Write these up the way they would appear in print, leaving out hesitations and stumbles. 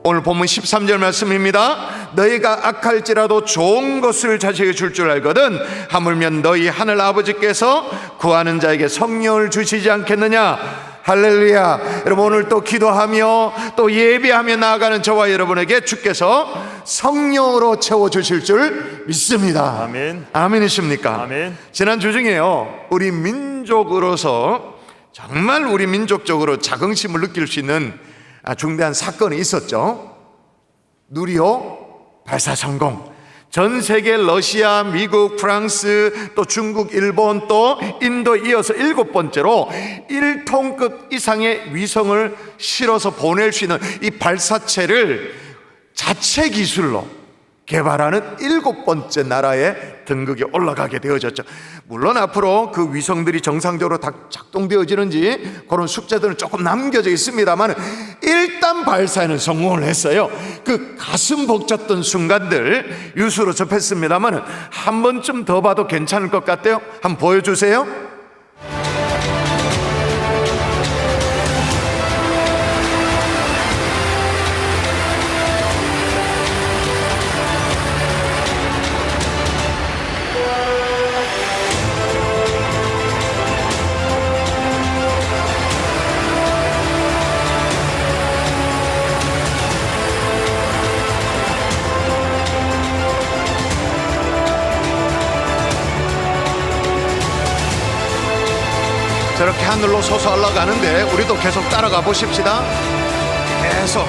오늘 본문 13절 말씀입니다. 너희가 악할지라도 좋은 것을 자식에게 줄 줄 알거든 하물며 너희 하늘 아버지께서 구하는 자에게 성령을 주시지 않겠느냐. 할렐루야. 여러분, 오늘 또 기도하며 또 예배하며 나아가는 저와 여러분에게 주께서 성령으로 채워주실 줄 믿습니다. 아멘. 아멘이십니까? 아멘. 지난주 중에요, 우리 민족으로서 정말 우리 민족적으로 자긍심을 느낄 수 있는 중대한 사건이 있었죠. 누리호 발사 성공. 전 세계 러시아, 미국, 프랑스, 또 중국, 일본, 또 인도 이어서 7번째로 1톤급 이상의 위성을 실어서 보낼 수 있는 이 발사체를 자체 기술로 개발하는 7번째 나라에 등극이 올라가게 되어졌죠. 물론 앞으로 그 위성들이 정상적으로 다 작동되어지는지 그런 숙제들은 조금 남겨져 있습니다만 일단 발사에는 성공을 했어요. 그 가슴 벅찼던 순간들 뉴스로 접했습니다만 한 번쯤 더 봐도 괜찮을 것 같아요. 한번 보여주세요. 저렇게 하늘로 솟아 올라가는데 우리도 계속 따라가 보십시다. 계속.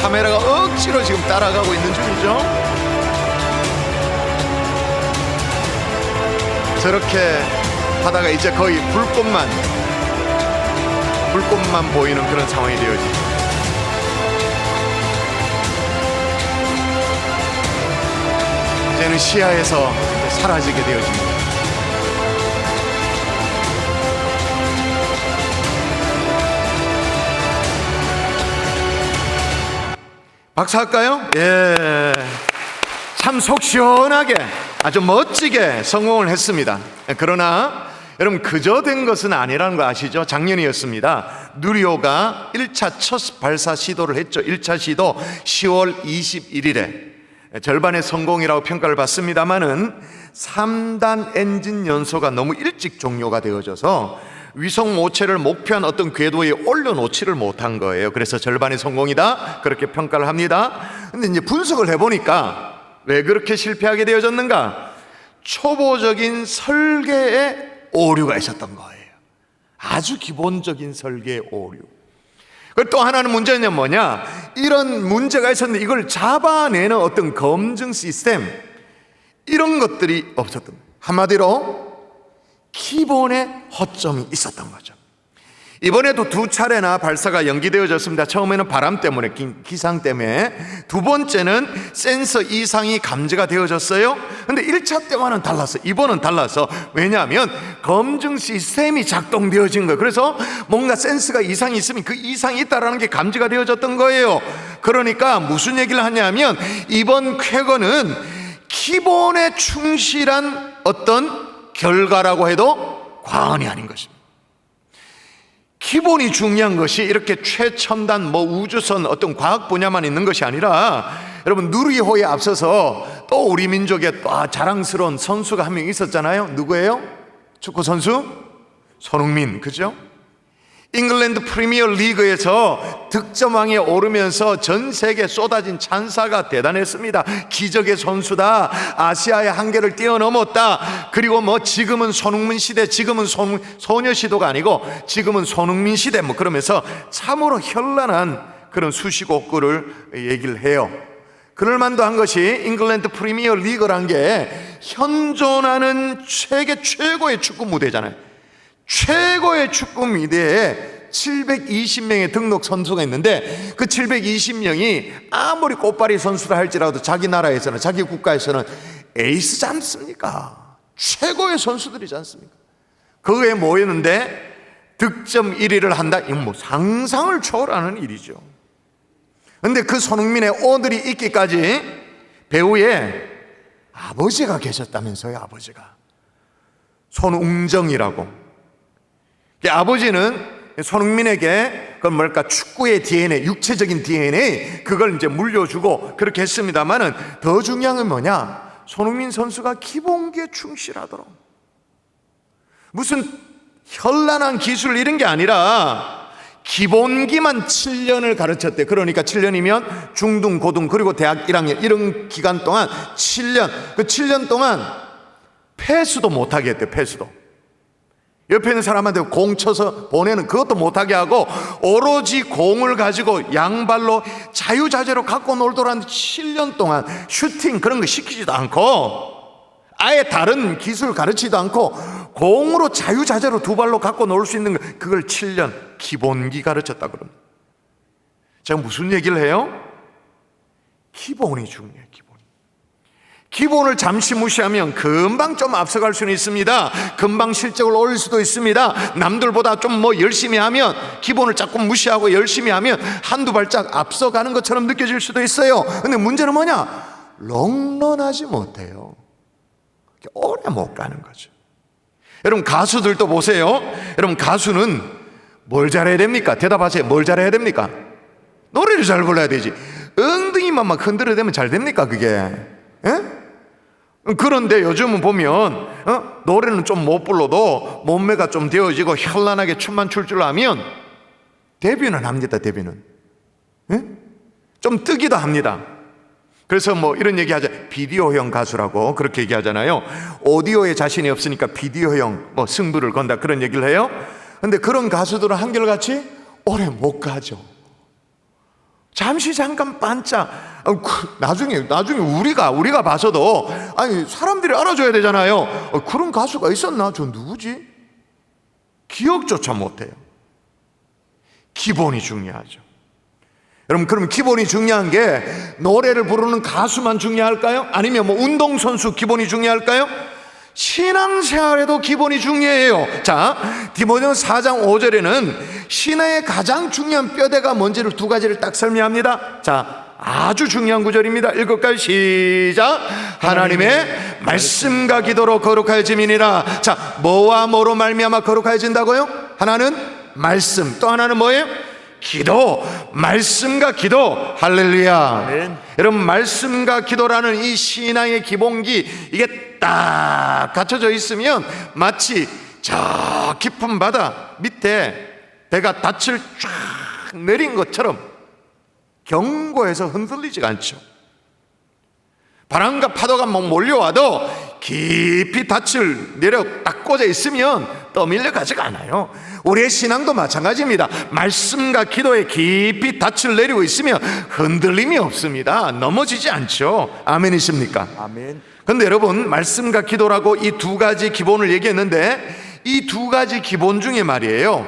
카메라가 억지로 지금 따라가고 있는 중이죠. 저렇게 하다가 이제 거의 불꽃만 보이는 그런 상황이 되어지죠. 이제는 시야에서 사라지게 되어집니다. 박수할까요? 예. 참 속 시원하게 아주 멋지게 성공을 했습니다. 그러나 여러분, 그저 된 것은 아니라는 거 아시죠? 작년이었습니다. 누리호가 1차 첫 발사 시도를 했죠. 1차 시도 10월 21일에 절반의 성공이라고 평가를 받습니다만은 3단 엔진 연소가 너무 일찍 종료가 되어져서 위성 모체를 목표한 어떤 궤도에 올려놓지를 못한 거예요. 그래서 절반의 성공이다 그렇게 평가를 합니다. 근데 이제 분석을 해보니까 왜 그렇게 실패하게 되어졌는가? 초보적인 설계에 오류가 있었던 거예요. 아주 기본적인 설계의 오류. 그리고 또 하나는 문제는 뭐냐? 이런 문제가 있었는데 이걸 잡아내는 어떤 검증 시스템, 이런 것들이 없었던 거예요. 한마디로 기본에 허점이 있었던 거죠. 이번에도 2차례나 발사가 연기되어졌습니다. 처음에는 바람 때문에, 기상 때문에. 두 번째는 센서 이상이 감지가 되어졌어요. 근데 1차 때와는 달랐어요. 이번은 달라서. 왜냐하면 검증 시스템이 작동되어진 거예요. 그래서 뭔가 센서가 이상이 있으면 그 이상이 있다는 게 감지가 되어졌던 거예요. 그러니까 무슨 얘기를 하냐면 이번 쾌거는 기본에 충실한 어떤 결과라고 해도 과언이 아닌 것입니다. 기본이 중요한 것이 이렇게 최첨단 우주선 어떤 과학 분야만 있는 것이 아니라, 여러분, 누리호에 앞서서 또 우리 민족의 또 자랑스러운 선수가 한 명 있었잖아요. 누구예요? 축구 선수 손흥민, 그죠? 잉글랜드 프리미어 리그에서 득점왕에 오르면서 전 세계에 쏟아진 찬사가 대단했습니다. 기적의 선수다, 아시아의 한계를 뛰어넘었다. 그리고 지금은 손흥민 시대, 지금은 소녀시도가 아니고 지금은 손흥민 시대, 그러면서 참으로 현란한 그런 수식어구를 얘기를 해요. 그럴만도 한 것이 잉글랜드 프리미어 리그란 게 현존하는 세계 최고의 축구 무대잖아요. 최고의 축구 무대에 720명의 등록 선수가 있는데 그 720명이 아무리 꽃발이 선수라 할지라도 자기 나라에서는, 자기 국가에서는 에이스지 않습니까? 최고의 선수들이지 않습니까? 그거에 모였는데 득점 1위를 한다? 이건 상상을 초월하는 일이죠. 근데 그 손흥민의 오늘이 있기까지 배우의 아버지가 계셨다면서요. 아버지가 손웅정이라고. 아버지는 손흥민에게 그건 뭘까, 축구의 DNA, 육체적인 DNA 그걸 이제 물려주고 그렇게 했습니다만은 더 중요한 건 뭐냐, 손흥민 선수가 기본기에 충실하도록, 무슨 현란한 기술 이런 게 아니라 기본기만 7년을 가르쳤대. 그러니까 7년이면 중등, 고등, 그리고 대학 1학년 이런 기간 동안 7년, 그 7년 동안 패스도 못하게 했대. 패스도 옆에 있는 사람한테 공 쳐서 보내는 그것도 못하게 하고 오로지 공을 가지고 양발로 자유자재로 갖고 놀더라는데 7년 동안 슈팅 그런 거 시키지도 않고 아예 다른 기술 가르치지도 않고 공으로 자유자재로 두 발로 갖고 놀 수 있는 거, 그걸 7년 기본기 가르쳤다 그럽니다. 제가 무슨 얘기를 해요? 기본이 중요해요. 기본을 잠시 무시하면 금방 좀 앞서갈 수는 있습니다. 금방 실적을 올릴 수도 있습니다. 남들보다 좀 열심히 하면, 기본을 자꾸 무시하고 열심히 하면 한두 발짝 앞서가는 것처럼 느껴질 수도 있어요. 근데 문제는 뭐냐? 롱런하지 못해요. 오래 못 가는 거죠. 여러분 가수들도 보세요. 여러분 가수는 뭘 잘해야 됩니까? 대답하세요. 뭘 잘해야 됩니까? 노래를 잘 불러야 되지. 엉덩이만 막 흔들어대면 잘 됩니까 그게? 예? 그런데 요즘은 보면 노래는 좀 못 불러도 몸매가 좀 되어지고 현란하게 춤만 출 줄 아면 데뷔는 합니다. 데뷔는 좀 뜨기도 합니다. 그래서 이런 얘기 하죠. 비디오형 가수라고 그렇게 얘기하잖아요. 오디오에 자신이 없으니까 비디오형 승부를 건다 그런 얘기를 해요. 근데 그런 가수들은 한결같이 오래 못 가죠. 잠시 잠깐 반짝, 나중에 우리가 봐서도 아니 사람들이 알아줘야 되잖아요. 그런 가수가 있었나? 저 누구지? 기억조차 못해요. 기본이 중요하죠. 여러분 그럼 기본이 중요한 게 노래를 부르는 가수만 중요할까요? 아니면 운동선수 기본이 중요할까요? 신앙생활에도 기본이 중요해요. 자, 디모데후서 4장 5절에는 신앙의 가장 중요한 뼈대가 뭔지를 두 가지를 딱 설명합니다. 자, 아주 중요한 구절입니다. 읽을까요? 시작. 하나님의 말씀과 기도로 거룩하여짐이니라. 자, 뭐와 뭐로 말미암아 거룩하여진다고요? 하나는 말씀, 또 하나는 뭐예요? 기도. 말씀과 기도. 할렐루야. 아멘. 여러분 말씀과 기도라는 이 신앙의 기본기, 이게 딱 갖춰져 있으면 마치 저 깊은 바다 밑에 배가 닻을 쫙 내린 것처럼 견고해서 흔들리지가 않죠. 바람과 파도가 몰려와도 깊이 닻을 내려 딱 꽂아 있으면 떠밀려 가지가 않아요. 우리의 신앙도 마찬가지입니다. 말씀과 기도에 깊이 닻을 내리고 있으면 흔들림이 없습니다. 넘어지지 않죠. 아멘이십니까? 아멘. 근데 여러분 말씀과 기도라고 이 두 가지 기본을 얘기했는데 이 두 가지 기본 중에 말이에요,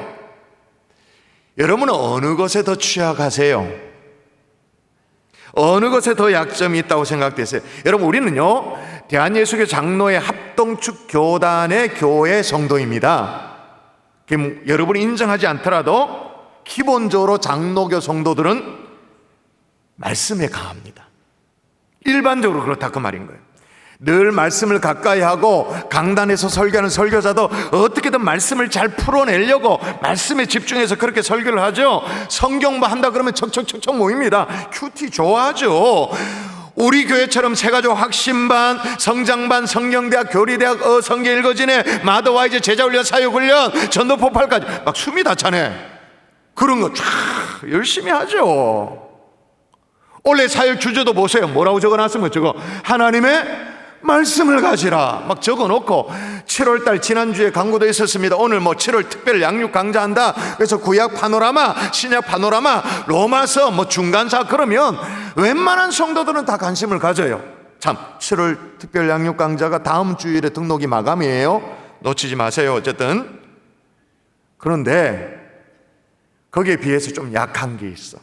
여러분은 어느 것에 더 취약하세요? 어느 것에 더 약점이 있다고 생각되세요? 여러분 우리는요 대한예수교 장로의 합동축 교단의 교회 성도입니다. 여러분이 인정하지 않더라도 기본적으로 장로교 성도들은 말씀에 강합니다. 일반적으로 그렇다 그 말인 거예요. 늘 말씀을 가까이 하고 강단에서 설교하는 설교자도 어떻게든 말씀을 잘 풀어내려고 말씀에 집중해서 그렇게 설교를 하죠. 성경만 한다 그러면 척척척척 모입니다. 큐티 좋아하죠. 우리 교회처럼 세가족 확신반, 성장반, 성경대학, 교리대학, 성경 읽어지네, 마더와이즈, 제자훈련, 사역훈련, 전도폭발까지 막 숨이 다 차네. 그런 거 쫙 열심히 하죠. 원래 사역 주제도 보세요. 뭐라고 적어놨으면 저거 하나님의 말씀을 가지라 막 적어놓고 7월달 지난주에 광고도 있었습니다. 오늘 7월 특별 양육 강좌한다. 그래서 구약 파노라마, 신약 파노라마, 로마서 중간사 그러면 웬만한 성도들은 다 관심을 가져요. 참 7월 특별 양육 강좌가 다음 주일에 등록이 마감이에요. 놓치지 마세요. 어쨌든 그런데 거기에 비해서 좀 약한 게 있어.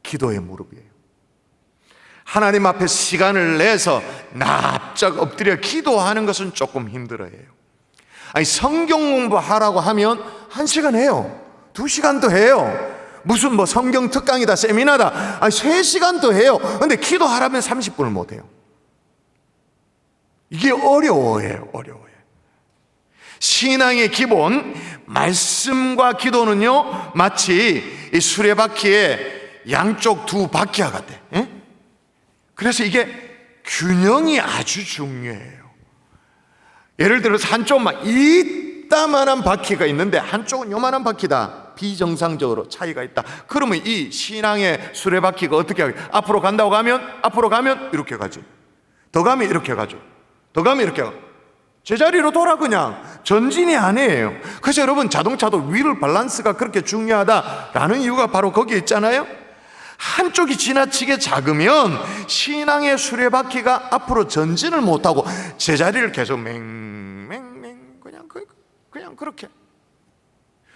기도의 무릎이에요. 하나님 앞에 시간을 내서 납작 엎드려 기도하는 것은 조금 힘들어요. 아니 성경 공부하라고 하면 1시간 해요. 2시간도 해요. 무슨 뭐 성경 특강이다, 세미나다. 아니 3시간도 해요. 근데 기도하라면 30분을 못 해요. 이게 어려워요. 신앙의 기본 말씀과 기도는요, 마치 이 수레바퀴의 양쪽 두 바퀴와 같아. 그래서 이게 균형이 아주 중요해요. 예를 들어서 한쪽만 이따만한 바퀴가 있는데 한쪽은 요만한 바퀴다. 비정상적으로 차이가 있다. 그러면 이 신앙의 수레바퀴가 어떻게 하겠어요? 앞으로 간다고 하면 앞으로 가면 이렇게 가죠. 더 가면 이렇게 가죠. 더 가면 이렇게 가죠. 제자리로 돌아. 그냥 전진이 아니에요. 그래서 여러분, 자동차도 휠 밸런스가 그렇게 중요하다라는 이유가 바로 거기에 있잖아요. 한쪽이 지나치게 작으면 신앙의 수레바퀴가 앞으로 전진을 못하고 제자리를 계속 맹맹맹 그냥 그렇게.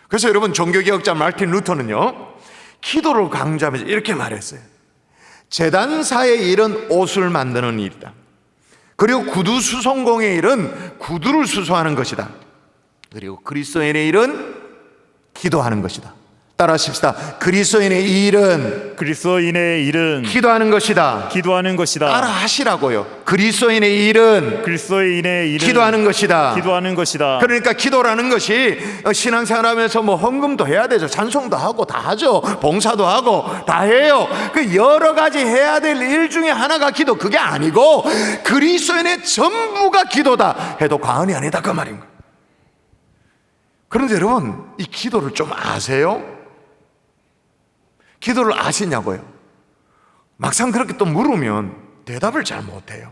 그래서 여러분, 종교개혁자 마르틴 루터는요, 기도를 강조하면서 이렇게 말했어요. 제단사의 일은 옷을 만드는 일이다. 그리고 구두 수송공의 일은 구두를 수송하는 것이다. 그리고 그리스도인의 일은 기도하는 것이다. 따라하십시다. 그리스도인의 일은 기도하는 것이다. 따라 하시라고요. 그리스도인의 일은 기도하는 것이다. 그러니까 기도라는 것이 신앙생활하면서 뭐 헌금도 해야 되죠. 찬송도 하고 다 하죠. 봉사도 하고 다 해요. 그 여러 가지 해야 될 일 중에 하나가 기도. 그게 아니고 그리스도인의 전부가 기도다 해도 과언이 아니다, 그 말인 거예요. 그런데 여러분, 이 기도를 좀 아세요? 기도를 아시냐고요? 막상 그렇게 또 물으면 대답을 잘 못해요.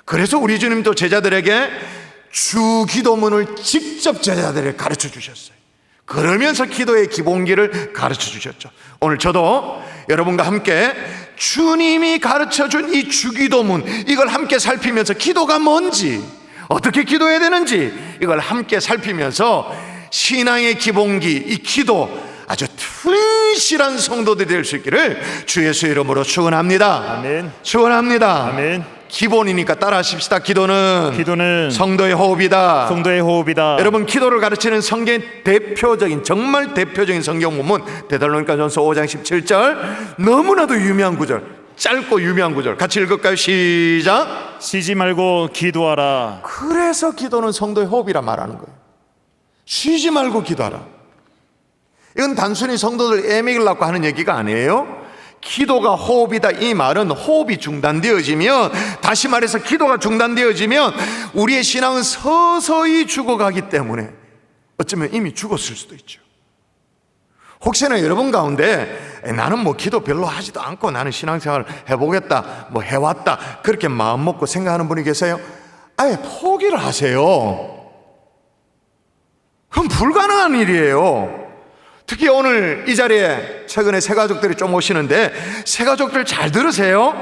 그래서 우리 주님도 제자들에게 주 기도문을 직접 제자들에게 가르쳐 주셨어요. 그러면서 기도의 기본기를 가르쳐 주셨죠. 오늘 저도 여러분과 함께 주님이 가르쳐 준 이 주기도문, 이걸 함께 살피면서 기도가 뭔지, 어떻게 기도해야 되는지 이걸 함께 살피면서 신앙의 기본기, 이 기도 아주 튼실한 성도들이 될 수 있기를 주 예수 이름으로 축원합니다. 아멘. 축원합니다. 아멘. 기본이니까 따라하십시다. 기도는 성도의 호흡이다. 여러분, 기도를 가르치는 성경의 대표적인, 정말 대표적인 성경 본문 데살로니가전서 5장 17절, 너무나도 유명한 구절, 짧고 유명한 구절 같이 읽을까요? 시작. 쉬지 말고 기도하라. 그래서 기도는 성도의 호흡이라 말하는 거예요. 쉬지 말고 기도하라. 이건 단순히 성도들 애매를 낳고 하는 얘기가 아니에요. 기도가 호흡이다, 이 말은 호흡이 중단되어지면, 다시 말해서 기도가 중단되어지면 우리의 신앙은 서서히 죽어가기 때문에 어쩌면 이미 죽었을 수도 있죠. 혹시나 여러분 가운데 나는 뭐 기도 별로 하지도 않고 나는 신앙생활 해보겠다, 뭐 해왔다, 그렇게 마음 먹고 생각하는 분이 계세요? 아예 포기를 하세요. 그럼 불가능한 일이에요. 특히 오늘 이 자리에 최근에 새가족들이 좀 오시는데, 새가족들 잘 들으세요.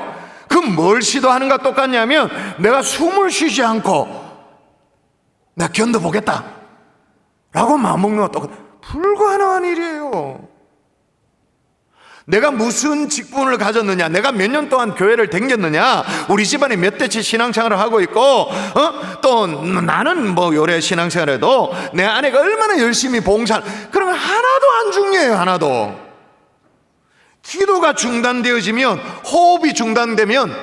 그럼 뭘 시도하는가 똑같냐면, 내가 숨을 쉬지 않고 내가 견뎌보겠다 라고 마음먹는 거 똑같아. 불가능한 일이에요. 내가 무슨 직분을 가졌느냐, 내가 몇 년 동안 교회를 다녔느냐, 우리 집안에 몇 대째 신앙생활을 하고 있고, 또 나는 뭐 요래 신앙생활해도 내 아내가 얼마나 열심히 봉사, 그러면 하나도 안 중요해요. 하나도. 기도가 중단되어지면, 호흡이 중단되면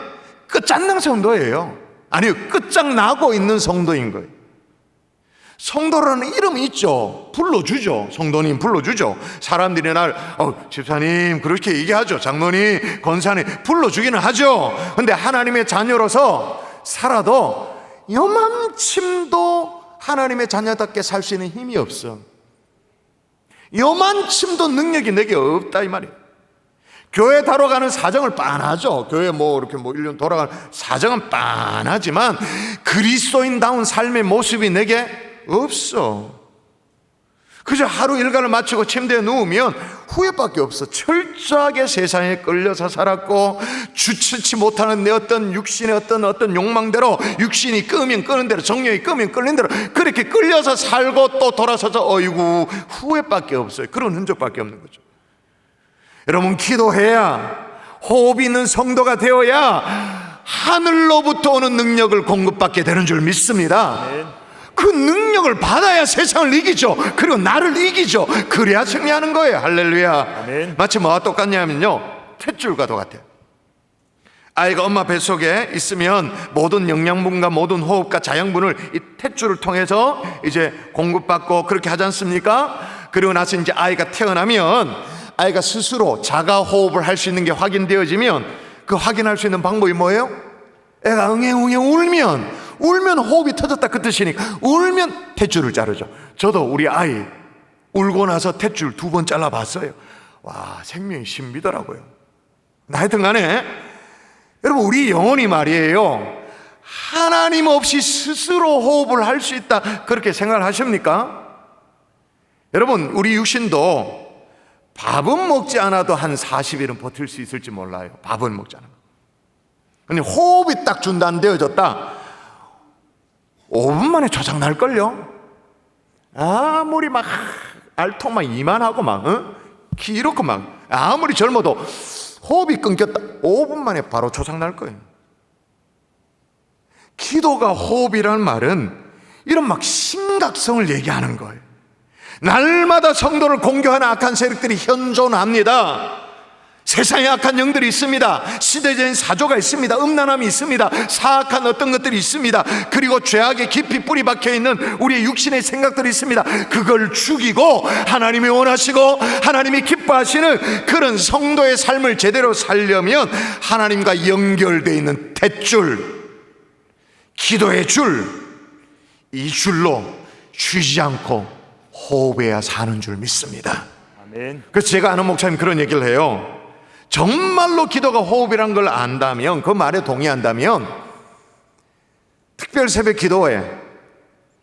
끝장난 성도예요. 아니요, 끝장나고 있는 성도인 거예요. 성도라는 이름이 있죠. 불러주죠. 성도님 불러주죠. 사람들이 날 집사님 그렇게 얘기하죠. 장로님, 권사님 불러주기는 하죠. 근데 하나님의 자녀로서 살아도 요만침도 하나님의 자녀답게 살 수 있는 힘이 없어. 요만침도 능력이 내게 없다, 이 말이에요. 교회 다뤄가는 사정을 빤하죠. 교회 뭐 이렇게 뭐 1년 돌아가는 사정은 빤하지만 그리스도인다운 삶의 모습이 내게 없어. 그저 하루 일과를 마치고 침대에 누우면 후회밖에 없어. 철저하게 세상에 끌려서 살았고, 주체치 못하는 내 어떤 육신의 어떤 욕망대로, 육신이 끄면 끄는 대로, 정욕이 끄면 끌는 대로 그렇게 끌려서 살고 또 돌아서서 어이구 후회밖에 없어요. 그런 흔적밖에 없는 거죠. 여러분, 기도해야, 호흡이 있는 성도가 되어야 하늘로부터 오는 능력을 공급받게 되는 줄 믿습니다. 그 그 능력을 받아야 세상을 이기죠. 그리고 나를 이기죠. 그래야 승리하는 거예요. 할렐루야. 아멘. 마치 뭐와 똑같냐면요, 탯줄과 똑같아요. 아이가 엄마 뱃속에 있으면 모든 영양분과 모든 호흡과 자양분을 이 탯줄을 통해서 이제 공급받고 그렇게 하지 않습니까? 그리고 나서 이제 아이가 태어나면 아이가 스스로 자가 호흡을 할 수 있는 게 확인되어지면 그 확인할 수 있는 방법이 뭐예요? 애가 응애응애 울면 호흡이 터졌다 그 뜻이니까 울면 탯줄을 자르죠. 저도 우리 아이 울고 나서 탯줄 2번 잘라봤어요. 와, 생명이 신비더라고요. 하여튼 간에 여러분, 우리 영혼이 말이에요, 하나님 없이 스스로 호흡을 할 수 있다, 그렇게 생각을 하십니까? 여러분, 우리 육신도 밥은 먹지 않아도 한 40일은 버틸 수 있을지 몰라요. 밥은 먹지 않아도. 근데 호흡이 딱 중단되어졌다, 5분 만에 조작 날걸요. 아무리 막 알통 막 이만하고 막 길고 막 아무리 젊어도 호흡이 끊겼다, 5분 만에 바로 조작 날 거예요. 기도가 호흡이라는 말은 이런 막 심각성을 얘기하는 거예요. 날마다 성도를 공격하는 악한 세력들이 현존합니다. 세상에 악한 영들이 있습니다. 시대적인 사조가 있습니다. 음란함이 있습니다. 사악한 어떤 것들이 있습니다. 그리고 죄악에 깊이 뿌리 박혀 있는 우리의 육신의 생각들이 있습니다. 그걸 죽이고 하나님이 원하시고 하나님이 기뻐하시는 그런 성도의 삶을 제대로 살려면 하나님과 연결되어 있는 탯줄, 기도의 줄, 이 줄로 쉬지 않고 호흡해야 사는 줄 믿습니다. 아멘. 그래서 제가 아는 목사님 그런 얘기를 해요. 정말로 기도가 호흡이란 걸 안다면, 그 말에 동의한다면 특별 새벽 기도에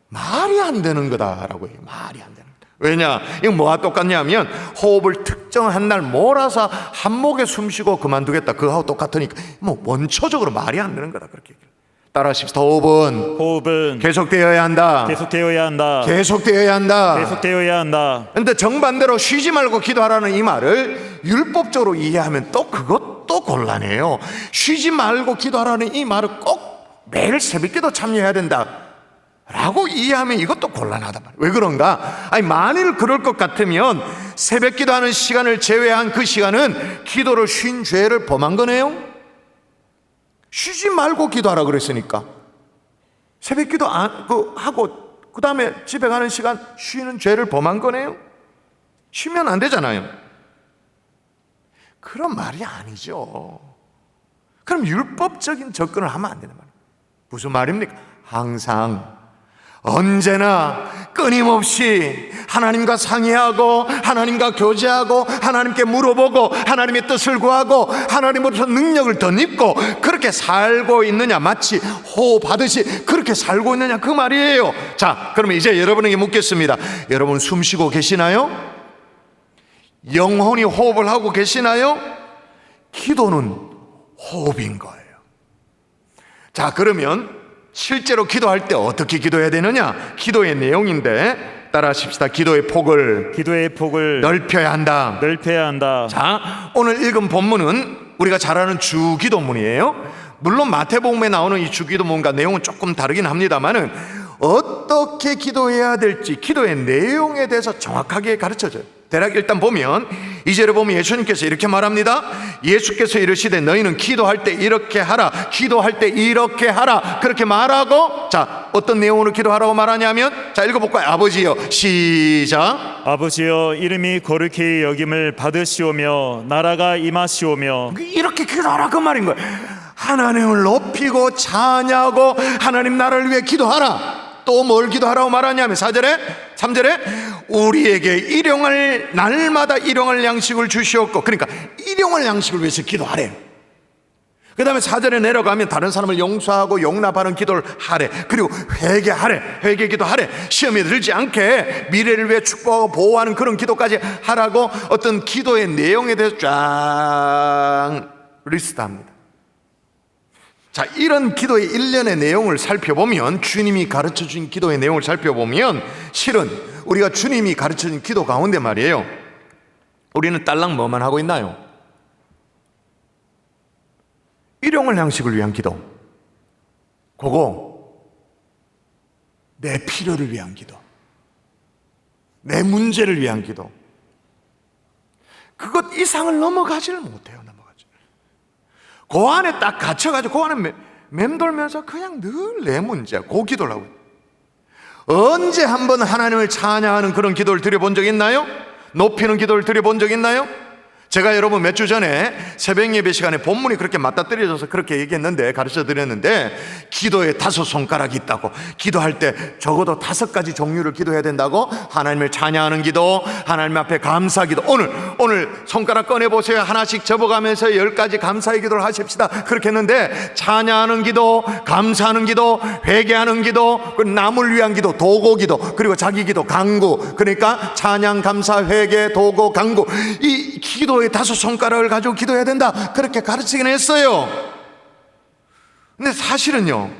말이 안 되는 거다라고 해요. 말이 안 되는 거다. 왜냐? 이거 뭐가 똑같냐면 호흡을 특정한 날 몰아서 한 목에 숨 쉬고 그만두겠다, 그거하고 똑같으니까 뭐 원초적으로 말이 안 되는 거다, 그렇게 얘기해요. 따라하십시다. 호흡은 계속되어야 한다. 계속되어야 한다. 계속되어야 한다. 계속되어야 한다. 근데 정반대로 쉬지 말고 기도하라는 이 말을 율법적으로 이해하면 또 그것도 곤란해요. 쉬지 말고 기도하라는 이 말을 꼭 매일 새벽기도 참여해야 된다 라고 이해하면 이것도 곤란하단 말이에요. 왜 그런가? 아니, 만일 그럴 것 같으면 새벽기도하는 시간을 제외한 그 시간은 기도를 쉰 죄를 범한 거네요. 쉬지 말고 기도하라 그랬으니까 새벽기도 하고 그 다음에 집에 가는 시간 쉬는 죄를 범한 거네요. 쉬면 안 되잖아요. 그런 말이 아니죠. 그럼 율법적인 접근을 하면 안 되는 말이에요. 무슨 말입니까? 항상 언제나 끊임없이 하나님과 상의하고 하나님과 교제하고 하나님께 물어보고 하나님의 뜻을 구하고 하나님으로부터 능력을 덧입고 그렇게 살고 있느냐, 마치 호흡하듯이 그렇게 살고 있느냐, 그 말이에요. 자, 그러면 이제 여러분에게 묻겠습니다. 여러분 숨 쉬고 계시나요? 영혼이 호흡을 하고 계시나요? 기도는 호흡인 거예요. 자, 그러면 실제로 기도할 때 어떻게 기도해야 되느냐? 기도의 내용인데 따라하십시다. 기도의 폭을 넓혀야 한다. 넓혀야 한다. 자, 오늘 읽은 본문은 우리가 잘 아는 주기도문이에요. 물론 마태복음에 나오는 이 주기도문과 내용은 조금 다르긴 합니다만은 어떻게 기도해야 될지 기도의 내용에 대해서 정확하게 가르쳐줘요. 대략 일단 보면 2절에 보면 예수님께서 이렇게 말합니다. 예수께서 이르시되 너희는 기도할 때 이렇게 하라, 기도할 때 이렇게 하라, 그렇게 말하고, 자, 어떤 내용으로 기도하라고 말하냐면, 자, 읽어볼까요? 아버지여, 시작. 아버지여, 이름이 거룩히 여김을 받으시오며 나라가 임하시오며. 이렇게 기도하라, 그 말인 거예요. 하나님을 높이고 찬양하고 하나님 나라를 위해 기도하라. 또 뭘 기도하라고 말하냐면 4절에 3절에 우리에게 일용할 날마다 일용할 양식을 주시옵고, 그러니까 일용할 양식을 위해서 기도하래요. 그 다음에 4절에 내려가면 다른 사람을 용서하고 용납하는 기도를 하래. 그리고 회개하래. 회개 기도하래. 시험에 들지 않게 미래를 위해 축복하고 보호하는 그런 기도까지 하라고 어떤 기도의 내용에 대해서 쫙 리스트합니다. 자, 이런 기도의 일련의 내용을 살펴보면, 주님이 가르쳐준 기도의 내용을 살펴보면 실은 우리가 주님이 가르쳐준 기도 가운데 말이에요, 우리는 딸랑 뭐만 하고 있나요? 일용할 양식을 위한 기도. 그거 내 필요를 위한 기도, 내 문제를 위한 기도, 그것 이상을 넘어가지를 못해요. 그 안에 딱 갇혀가지고 그 안에 맴돌면서 그냥 늘 내 문제, 그 기도를 하고. 언제 한번 하나님을 찬양하는 그런 기도를 드려본 적 있나요? 높이는 기도를 드려본 적 있나요? 제가 여러분 몇 주 전에 새벽 예배 시간에 본문이 그렇게 맞닥뜨려져서 그렇게 얘기했는데, 가르쳐 드렸는데, 기도에 5 손가락이 있다고, 기도할 때 적어도 5가지 종류를 기도해야 된다고, 하나님을 찬양하는 기도, 하나님 앞에 감사 기도. 오늘 손가락 꺼내보세요. 하나씩 접어가면서 10가지 감사의 기도를 하십시다. 그렇게 했는데, 찬양하는 기도, 감사하는 기도, 회개하는 기도, 남을 위한 기도, 도고 기도, 그리고 자기 기도, 간구. 그러니까 찬양, 감사, 회개, 도고, 간구, 이 기도의 5 손가락을 가지고 기도해야 된다, 그렇게 가르치긴 했어요. 근데 사실은요,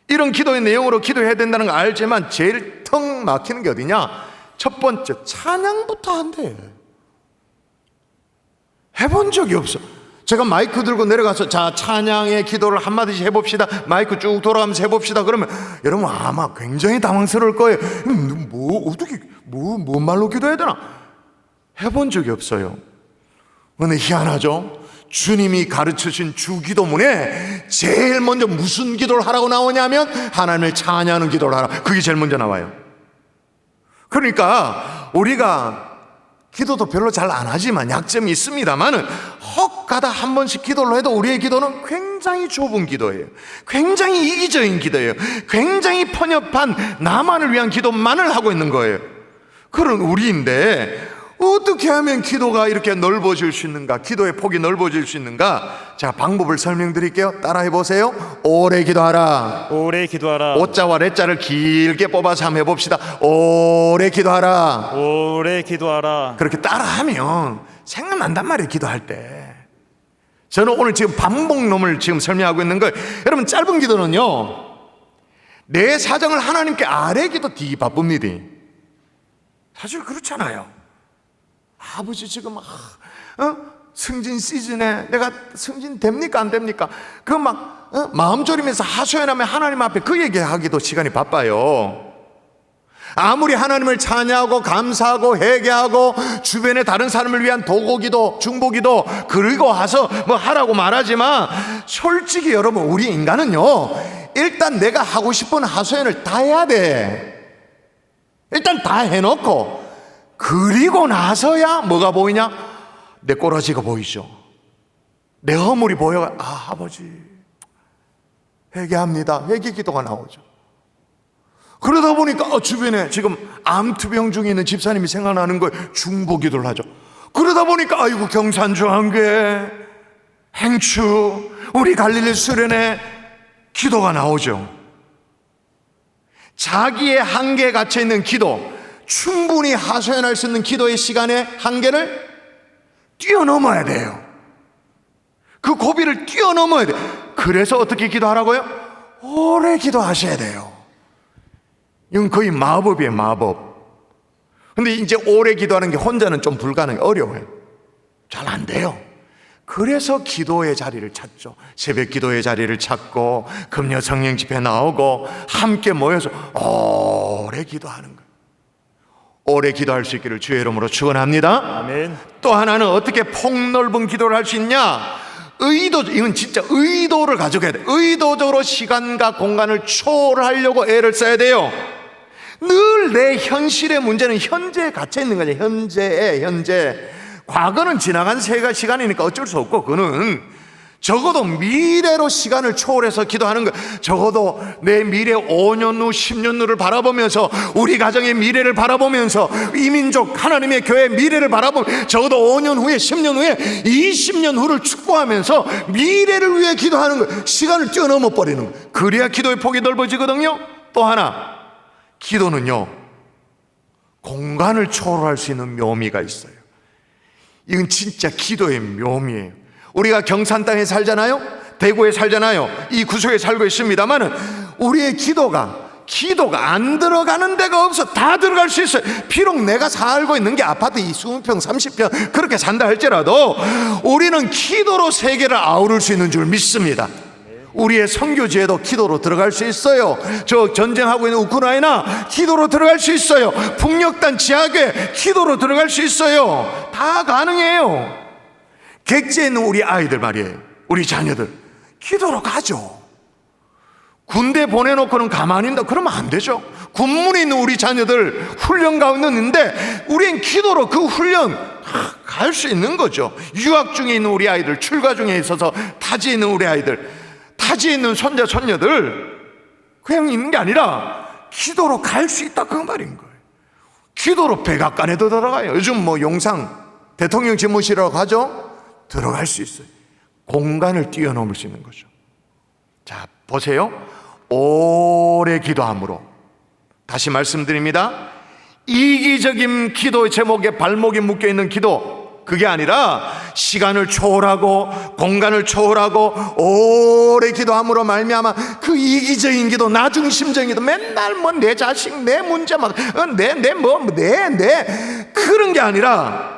이런 기도의 내용으로 기도해야 된다는 거 알지만 제일 턱 막히는 게 어디냐? 첫 번째, 찬양부터 한대. 해본 적이 없어. 제가 마이크 들고 내려가서 자, 찬양의 기도를 한마디씩 해봅시다, 마이크 쭉 돌아가면서 해봅시다 그러면 여러분 아마 굉장히 당황스러울 거예요. 어떻게 뭔 말로 기도해야 되나? 해본 적이 없어요. 근데 희한하죠? 주님이 가르쳐주신 주기도문에 제일 먼저 무슨 기도를 하라고 나오냐면 하나님을 찬양하는 기도를 하라, 그게 제일 먼저 나와요. 그러니까 우리가 기도도 별로 잘 안 하지만 약점이 있습니다만은 혹 가다 한 번씩 기도를 해도 우리의 기도는 굉장히 좁은 기도예요. 굉장히 이기적인 기도예요. 굉장히 편협한 나만을 위한 기도만을 하고 있는 거예요. 그런 우리인데 어떻게 하면 기도가 이렇게 넓어질 수 있는가, 기도의 폭이 넓어질 수 있는가? 제가 방법을 설명드릴게요. 따라해 보세요. 오래 기도하라. 오래 기도하라. 오자와 레자를 길게 뽑아서 한번 해봅시다. 오래 기도하라. 오래 기도하라. 그렇게 따라하면 생각난단 말이에요. 기도할 때. 저는 오늘 지금 반복론을 지금 설명하고 있는 거예요. 여러분, 짧은 기도는요, 내 사정을 하나님께 아뢰기도 되게 바쁩니다. 사실 그렇잖아요. 아버지 지금 승진 시즌에 내가 승진 됩니까 안 됩니까? 그 마음 졸이면서 하소연하면 하나님 앞에 그 얘기하기도 시간이 바빠요. 아무리 하나님을 찬양하고 감사하고 회개하고 주변의 다른 사람을 위한 도고기도 중보기도 그리고 와서 뭐 하라고 말하지만, 솔직히 여러분, 우리 인간은요, 일단 내가 하고 싶은 하소연을 다 해야 돼. 일단 다 해놓고 그리고 나서야 뭐가 보이냐? 내 꼬라지가 보이죠. 내 허물이 보여. 아버지 회개합니다. 회개 기도가 나오죠. 그러다 보니까 주변에 지금 암투병 중에 있는 집사님이 생각나는 거예요. 중보 기도를 하죠. 그러다 보니까 아이고, 경산중앙교회, 행추, 우리 갈릴리 수련회 기도가 나오죠. 자기의 한계에 갇혀 있는 기도, 충분히 하소연할 수 있는 기도의 시간의 한계를 뛰어넘어야 돼요. 그 고비를 뛰어넘어야 돼요. 그래서 어떻게 기도하라고요? 오래 기도하셔야 돼요. 이건 거의 마법이에요, 마법. 근데 이제 오래 기도하는 게 혼자는 좀 불가능해요. 어려워요. 잘 안 돼요. 그래서 기도의 자리를 찾죠. 새벽 기도의 자리를 찾고 금요 성령 집회 나오고 함께 모여서 오래 기도하는 거예요. 오래 기도할 수 있기를 주의 이름으로 축원합니다. 아멘. 또 하나는 어떻게 폭넓은 기도를 할 수 있냐? 이건 진짜 의도를 가져가야 돼. 의도적으로 시간과 공간을 초월하려고 애를 써야 돼요. 늘 내 현실의 문제는 현재에 갇혀 있는 거죠. 현재. 과거는 지나간 시간이니까 어쩔 수 없고, 그거는 적어도 미래로 시간을 초월해서 기도하는 거. 적어도 내 미래 5년 후 10년 후를 바라보면서, 우리 가정의 미래를 바라보면서, 이민족 하나님의 교회의 미래를 바라보면서, 적어도 5년 후에 10년 후에 20년 후를 축복하면서 미래를 위해 기도하는 거. 시간을 뛰어넘어 버리는 거. 그래야 기도의 폭이 넓어지거든요. 또 하나, 기도는요, 공간을 초월할 수 있는 묘미가 있어요. 이건 진짜 기도의 묘미예요. 우리가 경산 땅에 살잖아요. 대구에 살잖아요. 이 구석에 살고 있습니다만은 우리의 기도가 안 들어가는 데가 없어. 다 들어갈 수 있어요. 비록 내가 살고 있는 게 아파트 20평 30평 그렇게 산다 할지라도 우리는 기도로 세계를 아우를 수 있는 줄 믿습니다. 우리의 선교지에도 기도로 들어갈 수 있어요. 저 전쟁하고 있는 우크라이나 기도로 들어갈 수 있어요. 북녘단 지하교회 기도로 들어갈 수 있어요. 다 가능해요. 객지에 있는 우리 아이들 말이에요. 우리 자녀들 기도로 가죠. 군대 보내놓고는 가만히 있다 그러면 안 되죠. 군문에 있는 우리 자녀들 훈련 가운데 있는데 우리는 기도로 그 훈련 갈 수 있는 거죠. 유학 중에 있는 우리 아이들, 출가 중에 있어서 타지에 있는 우리 아이들, 타지에 있는 손자 손녀들 그냥 있는 게 아니라 기도로 갈 수 있다 그 말인 거예요. 기도로 백악관에도 들어가요. 요즘 뭐 용상 대통령 집무실이라고 하죠. 들어갈 수 있어요. 공간을 뛰어넘을 수 있는 거죠. 자, 보세요. 오래 기도함으로, 다시 말씀드립니다. 이기적인 기도의 제목에 발목이 묶여있는 기도, 그게 아니라 시간을 초월하고 공간을 초월하고 오래 기도함으로 말미암아 그 이기적인 기도, 나중심적인 기도, 맨날 뭐 내 자식, 내 문제만, 내 그런 게 아니라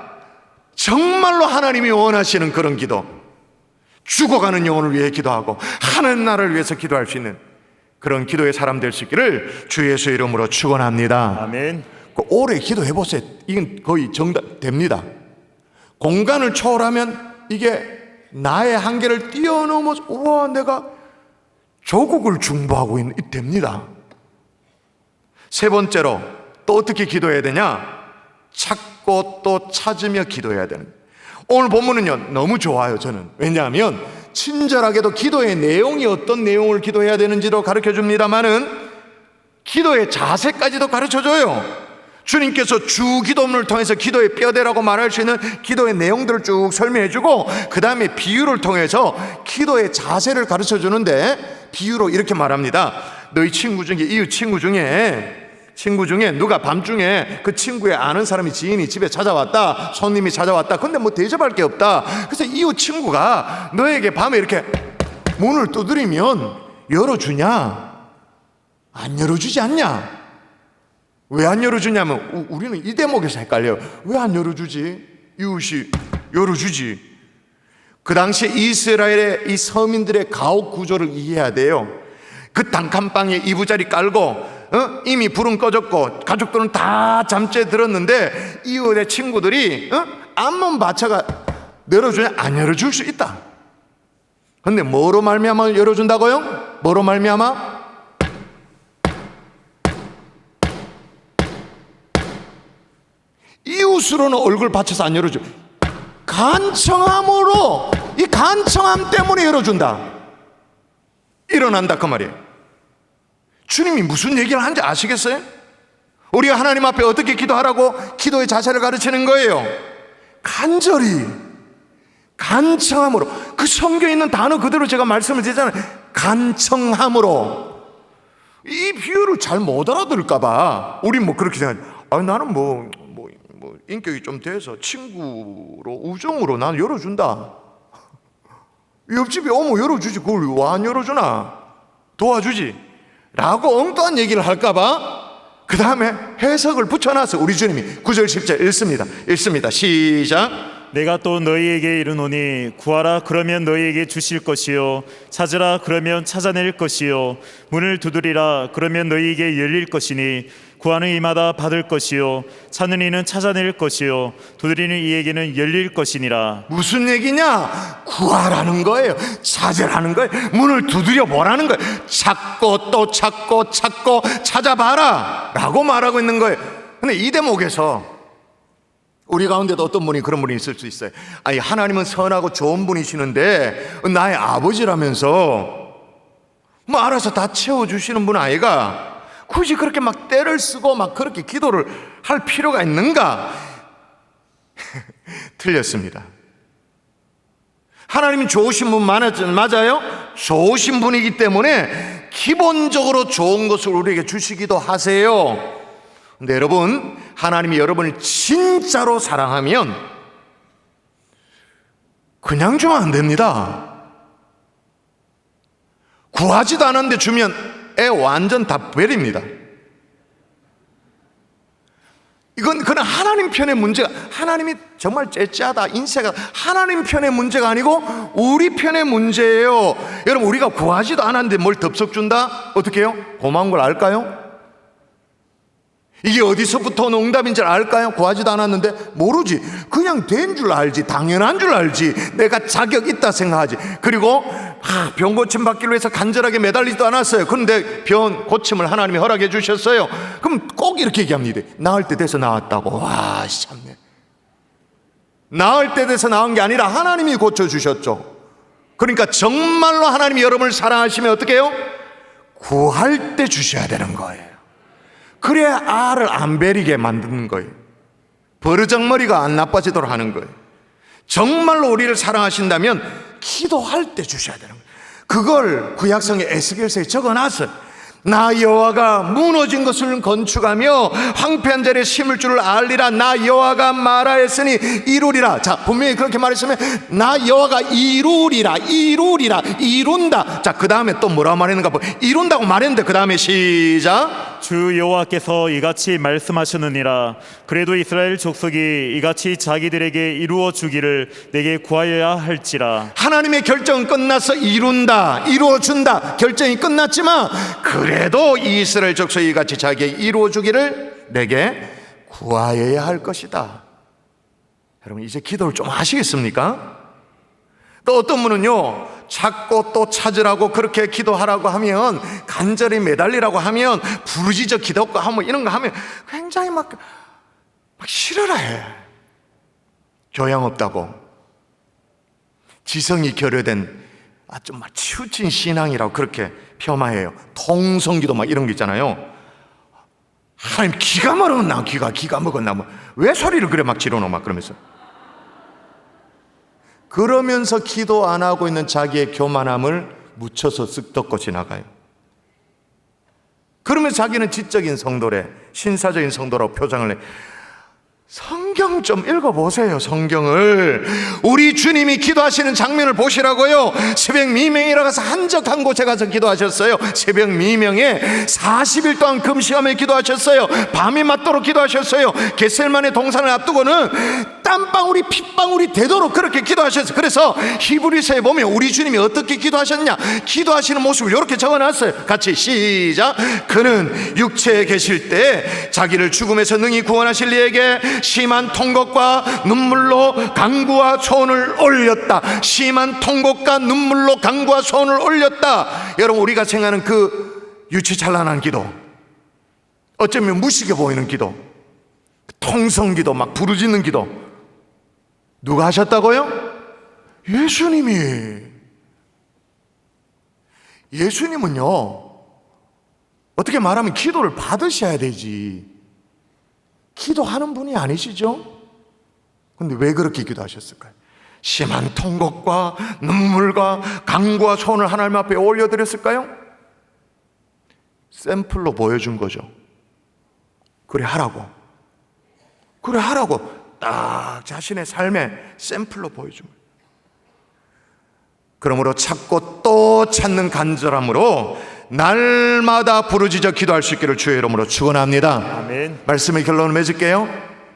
정말로 하나님이 원하시는 그런 기도, 죽어가는 영혼을 위해 기도하고 하나님 나라를 위해서 기도할 수 있는 그런 기도의 사람 될 수 있기를 주 예수 이름으로 축원합니다. 아멘. 오래 기도해 보세요. 이건 거의 정답 됩니다. 공간을 초월하면 이게 나의 한계를 뛰어넘어서 우와 내가 조국을 중보하고 있는 됩니다. 세 번째로 또 어떻게 기도해야 되냐? 찾고 또 찾으며 기도해야 되는 거예요. 오늘 본문은요 너무 좋아요. 저는 왜냐하면 친절하게도 기도의 내용이 어떤 내용을 기도해야 되는지도 가르쳐 줍니다만은 기도의 자세까지도 가르쳐 줘요. 주님께서 주 기도문을 통해서 기도의 뼈대라고 말할 수 있는 기도의 내용들을 쭉 설명해 주고 그 다음에 비유를 통해서 기도의 자세를 가르쳐 주는데 비유로 이렇게 말합니다. 너희 친구 중에, 이웃 친구 중에 누가 밤중에 그 친구의 아는 사람이 지인이 집에 찾아왔다, 손님이 찾아왔다. 근데 뭐 대접할 게 없다. 그래서 이웃 친구가 너에게 밤에 이렇게 문을 두드리면 열어주냐? 안 열어주지 않냐? 왜 안 열어주냐면 우리는 이 대목에서 헷갈려요. 왜 안 열어주지? 이웃이 열어주지. 그 당시에 이스라엘의 이 서민들의 가옥 구조를 이해해야 돼요. 그 단칸방에 이부자리 깔고 이미 불은 꺼졌고 가족들은 다 잠재 들었는데 이웃의 친구들이 앞문 바차가 열어주냐? 안 열어줄 수 있다. 근데 뭐로 말미암아 열어준다고요? 뭐로 말미암아? 이웃으로는 얼굴 받쳐서 안 열어줘. 간청함으로, 이 간청함 때문에 열어준다. 일어난다 그 말이에요. 주님이 무슨 얘기를 하는지 아시겠어요? 우리가 하나님 앞에 어떻게 기도하라고 기도의 자세를 가르치는 거예요. 간절히, 간청함으로. 그 성경에 있는 단어 그대로 제가 말씀을 드리잖아요. 간청함으로. 이 비유를 잘 못 알아들을까봐 우리 뭐 그렇게 생각하죠. 나는 뭐 인격이 좀 돼서 친구로, 우정으로 난 열어준다. 옆집에 오면 열어주지 그걸 왜 안 열어주나? 도와주지 라고 엉뚱한 얘기를 할까봐 그 다음에 해석을 붙여놔서 우리 주님이 9절 10절 읽습니다. 시작. 내가 또 너희에게 이르노니 구하라 그러면 너희에게 주실 것이요 찾으라 그러면 찾아낼 것이요 문을 두드리라 그러면 너희에게 열릴 것이니 구하는 이마다 받을 것이요 찾는 이는 찾아낼 것이요 두드리는 이에게는 열릴 것이니라. 무슨 얘기냐? 구하라는 거예요. 찾으라는 거예요. 문을 두드려 보라는 거예요. 찾고 또 찾고 찾아봐라 라고 말하고 있는 거예요. 근데 이 대목에서 우리 가운데도 어떤 분이 그런 분이 있을 수 있어요. 아니 하나님은 선하고 좋은 분이시는데 나의 아버지라면서 뭐 알아서 다 채워주시는 분 아이가 굳이 그렇게 막 때를 쓰고 막 그렇게 기도를 할 필요가 있는가? 틀렸습니다. 하나님이 좋으신 분 맞아요? 좋으신 분이기 때문에 기본적으로 좋은 것을 우리에게 주시기도 하세요. 근데 여러분, 하나님이 여러분을 진짜로 사랑하면 그냥 주면 안 됩니다. 구하지도 않았는데 주면 완전 다 베립니다. 이건 그냥 하나님 편의 문제가, 하나님이 정말 째째하다, 인세가 하나님 편의 문제가 아니고 우리 편의 문제예요. 여러분 우리가 구하지도 않았는데 뭘 덥석 준다? 어떻게 해요? 고마운 걸 알까요? 이게 어디서부터 온 응답인 줄 알까요? 구하지도 않았는데 모르지. 그냥 된 줄 알지. 당연한 줄 알지. 내가 자격 있다 생각하지. 그리고 병 고침 받기로 위해서 간절하게 매달리지도 않았어요. 그런데 병 고침을 하나님이 허락해 주셨어요. 그럼 꼭 이렇게 얘기합니다. 나을 때 돼서 나았다고. 와, 참네. 나을 때 돼서 나은 게 아니라 하나님이 고쳐주셨죠. 그러니까 정말로 하나님이 여러분을 사랑하시면 어떻게 해요? 구할 때 주셔야 되는 거예요. 그래야 알을 안 베리게 만드는 거예요. 버르장머리가 안 나빠지도록 하는 거예요. 정말로 우리를 사랑하신다면 기도할 때 주셔야 되는 거예요. 그걸 구약성의 에스겔서에 적어놨어요. 나 여호와가 무너진 것을 건축하며 황폐한 자리에 심을 줄을 알리라. 나 여호와가 말하였으니 이루리라. 자, 분명히 그렇게 말했으면 나 여호와가 이루리라, 이룬다. 자, 그 다음에 또 뭐라고 말했는가 봐. 이룬다고 말했는데 그 다음에 시작. 주 여호와께서 이같이 말씀하셨느니라. 그래도 이스라엘 족속이 이같이 자기들에게 이루어 주기를 내게 구하여야 할지라. 하나님의 결정은 끝나서 이룬다, 이루어준다. 결정이 끝났지만 그래도 이스라엘 족속이 이같이 자기에게 이루어주기를 내게 구하여야 할 것이다. 여러분 이제 기도를 좀 하시겠습니까? 또 어떤 분은요, 찾고 또 찾으라고 그렇게 기도하라고 하면, 간절히 매달리라고 하면, 부르짖어 기도하고 하면, 이런 거 하면 굉장히 막 싫어라 해. 교양 없다고, 지성이 결여된 좀 막 치우친 신앙이라고 그렇게 폄하해요. 통성기도 막 이런 거 있잖아요. 하나님 기가 먹었나, 기가 먹었나, 뭐 왜 소리를 그래 막 지르노 막 그러면서. 그러면서 기도 안 하고 있는 자기의 교만함을 묻혀서 쓱 덮고 지나가요. 그러면 자기는 지적인 성도래, 신사적인 성도라고 표장을 해. 성경 좀 읽어보세요. 성경을. 우리 주님이 기도하시는 장면을 보시라고요. 새벽 미명이라 가서 한적한 곳에 가서 기도하셨어요. 새벽 미명에 40일 동안 금식하며 기도하셨어요. 밤이 맞도록 기도하셨어요. 겟셀만의 동산을 앞두고는 땀방울이 핏방울이 되도록 그렇게 기도하셨어요. 그래서 히브리서에 보면 우리 주님이 어떻게 기도하셨냐, 기도하시는 모습을 이렇게 적어놨어요. 같이 시작. 그는 육체에 계실 때 자기를 죽음에서 능히 구원하실 이에게 심한 통곡과 눈물로 간구와 소원을 올렸다. 심한 통곡과 눈물로 간구와 소원을 올렸다. 여러분 우리가 생각하는 그 유치찬란한 기도, 어쩌면 무식해 보이는 기도, 통성기도, 막 부르짖는 기도, 누가 하셨다고요? 예수님이. 예수님은요, 어떻게 말하면 기도를 받으셔야 되지, 기도하는 분이 아니시죠? 근데 왜 그렇게 기도하셨을까요? 심한 통곡과 눈물과 간구와 소원을 하나님 앞에 올려드렸을까요? 샘플로 보여준 거죠. 그래 하라고 딱 자신의 삶의 샘플로 보여준 거예요. 그러므로 찾고 또 찾는 간절함으로 날마다 부르짖어 기도할 수 있기를 주의 이름으로 축원합니다. 아멘. 말씀의 결론을 맺을게요.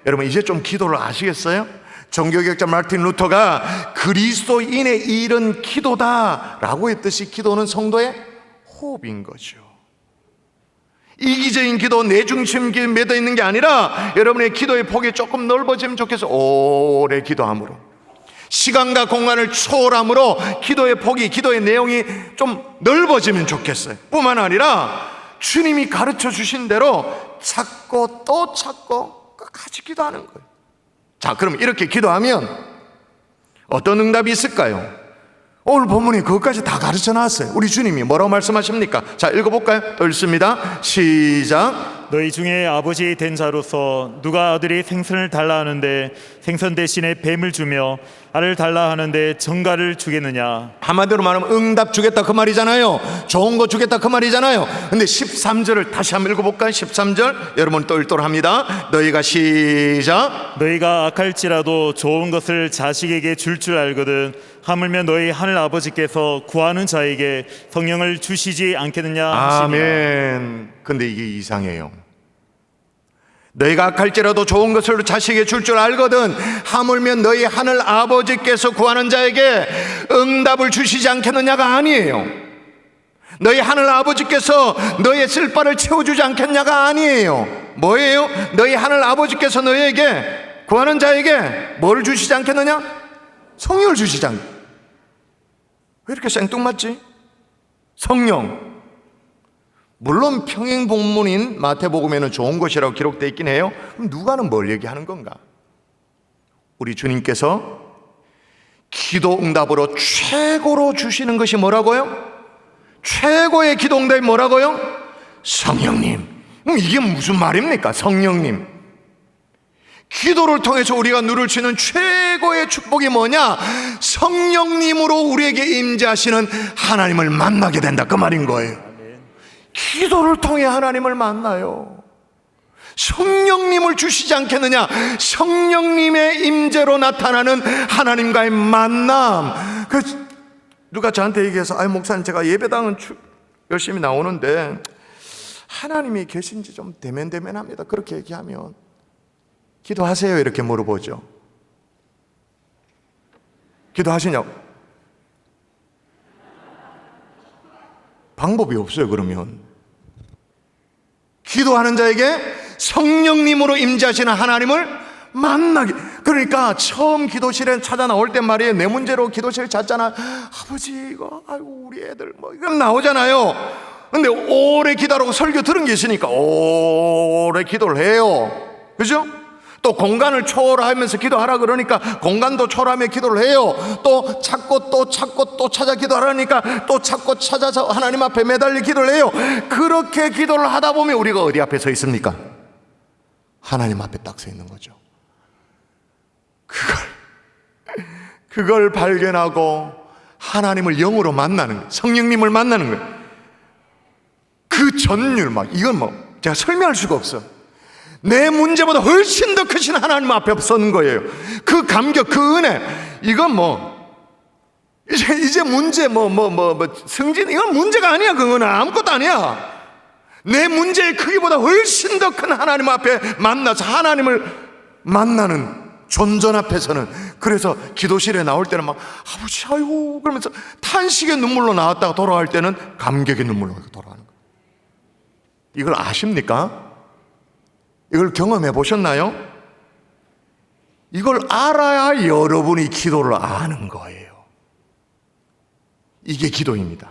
여러분 이제 좀 기도를 아시겠어요? 종교개혁자 마르틴 루터가 그리스도인의 일은 기도다라고 했듯이 기도는 성도의 호흡인 거죠. 이기적인 기도, 내중심 기도에 매여 있는 게 아니라 여러분의 기도의 폭이 조금 넓어지면 좋겠어요. 오래 기도함으로, 시간과 공간을 초월함으로 기도의 폭이, 기도의 내용이 좀 넓어지면 좋겠어요. 뿐만 아니라 주님이 가르쳐 주신 대로 찾고 또 찾고 끝까지 기도하는 거예요. 자, 그럼 이렇게 기도하면 어떤 응답이 있을까요? 오늘 본문이 그것까지 다 가르쳐 놨어요. 우리 주님이 뭐라고 말씀하십니까? 자, 읽어볼까요? 또 읽습니다. 시작. 너희 중에 아버지 된 자로서 누가 아들이 생선을 달라 하는데 생선 대신에 뱀을 주며 알을 달라 하는데 정갈을 주겠느냐? 한마디로 말하면 응답 주겠다 그 말이잖아요. 좋은 거 주겠다 그 말이잖아요. 근데 13절을 다시 한번 읽어볼까요? 13절 여러분 또 읽도록 합니다. 너희가 시작. 너희가 악할지라도 좋은 것을 자식에게 줄 알거든 하물며 너희 하늘 아버지께서 구하는 자에게 성령을 주시지 않겠느냐 하시니라. 아멘. 근데 이게 이상해요. 너희가 악할지라도 좋은 것을 자식에게 줄 줄 알거든 하물며 너희 하늘 아버지께서 구하는 자에게 응답을 주시지 않겠느냐가 아니에요. 너희 하늘 아버지께서 너희의 쓸 바를 채워주지 않겠냐가 아니에요. 뭐예요? 너희 하늘 아버지께서 너희에게 구하는 자에게 뭘 주시지 않겠느냐? 성령을 주시지 않. 왜 이렇게 생뚱맞지? 성령. 물론 평행본문인 마태복음에는 좋은 것이라고 기록되어 있긴 해요. 그럼 누가는 뭘 얘기하는 건가? 우리 주님께서 기도 응답으로 최고로 주시는 것이 뭐라고요? 최고의 기도 응답이 뭐라고요? 성령님. 그럼 이게 무슨 말입니까? 성령님. 기도를 통해서 우리가 누릴 수 있는 최고의 축복이 뭐냐? 성령님으로 우리에게 임재하시는 하나님을 만나게 된다, 그 말인 거예요. 기도를 통해 하나님을 만나요. 성령님을 주시지 않겠느냐? 성령님의 임재로 나타나는 하나님과의 만남. 누가 저한테 얘기해서 목사님 제가 예배당은 열심히 나오는데 하나님이 계신지 좀 대면대면합니다. 그렇게 얘기하면 기도하세요 이렇게 물어보죠. 기도하시냐고. 방법이 없어요. 그러면 기도하는 자에게 성령님으로 임재하시는 하나님을 만나기. 그러니까 처음 기도실에 찾아 나올 땐 말이에요. 내 문제로 기도실 찾잖아. 아버지 이거 아이고 우리 애들 뭐 이건 나오잖아요. 근데 오래 기도하고 설교 들은 게 있으니까 오래 기도를 해요. 그죠? 또 공간을 초월하면서 기도하라 그러니까 공간도 초월하며 기도를 해요. 또 찾고 또 찾고 또 찾아 기도하라니까 또 찾고 찾아서 하나님 앞에 매달려 기도를 해요. 그렇게 기도를 하다 보면 우리가 어디 앞에 서 있습니까? 하나님 앞에 딱 서 있는 거죠. 그걸 발견하고 하나님을 영으로 만나는 거예요. 성령님을 만나는 거예요. 그 전율 이건 제가 설명할 수가 없어. 내 문제보다 훨씬 더 크신 하나님 앞에 선 거예요. 그 감격, 그 은혜, 이건 이제 문제 승진 이건 문제가 아니야. 그거는 아무것도 아니야. 내 문제의 크기보다 훨씬 더 큰 하나님 앞에 만나서 하나님을 만나는 존전 앞에서는. 그래서 기도실에 나올 때는 아버지 아이고 그러면서 탄식의 눈물로 나왔다가 돌아갈 때는 감격의 눈물로 돌아가는 거예요. 이걸 아십니까? 이걸 경험해 보셨나요? 이걸 알아야 여러분이 기도를 아는 거예요. 이게 기도입니다.